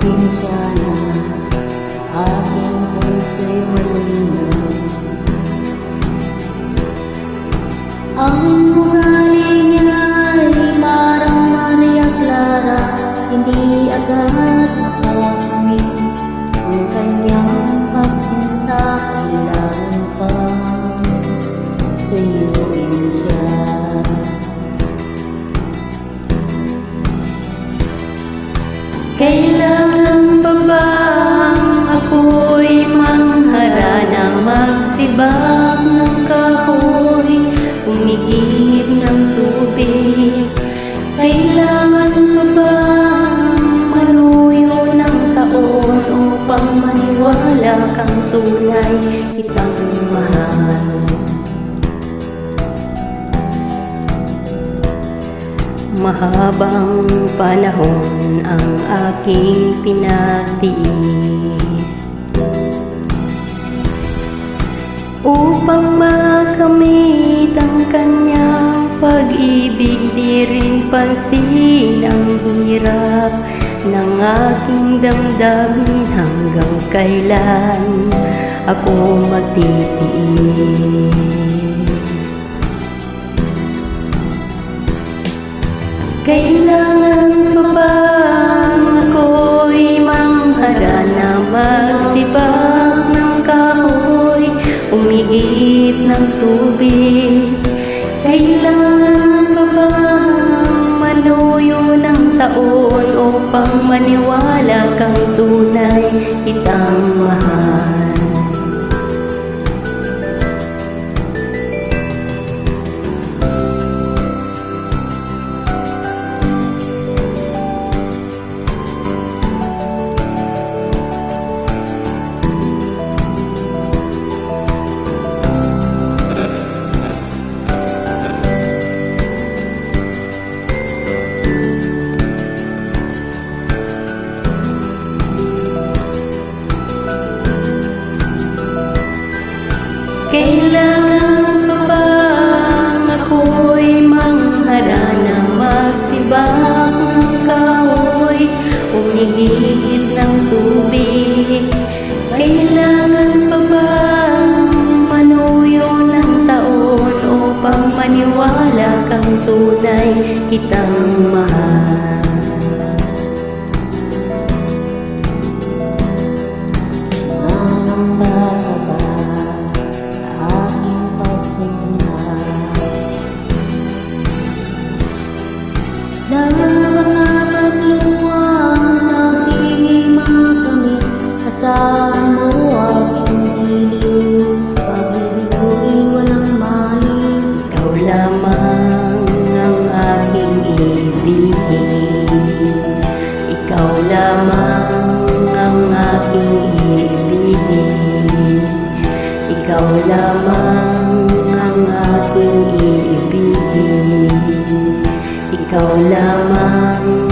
Pasensya na sa aking puso'y malinaw. Ang ugali niya ay parang Maria Clara, hindi agad makakamit ang kanyang pagsinta. Kailangan pa suyuin siya. Kailangan pa bang ako'y mangharana, magsibak ng kahoy, umigib ng tubig? Kailangan pa bang maluyo ng taon upang maniwala kang tunay kitang mahal? Mahabang panahon ang aking pinagtiis upang makamit ang kanyang pag-ibig. Di rin pansin ang hirap ng aking damdamin. Hanggang kailan ako magtitiis? Kailangan pa bang ako'y mangharana, magsibak ng kahoy, umigib ng tubig? Kailangan pa bang maluyo ng taon upang maniwala kang tunay kitang mahal? Kailangan pa bang ako'y mangharana, magsibak ng kahoy, umigib ng tubig? Kailangan pa bang manuyo ng taon upang maniwala kang tunay kitang mahal? Nakakapagluwang sa aking mga kamit, asahan mo aking giliw, pag-ibig ko'y walang mali. Ikaw lamang ang aking ibigin, ikaw lamang ang aking ibigin, ikaw lamang ang aking ibigin, ikaw lamang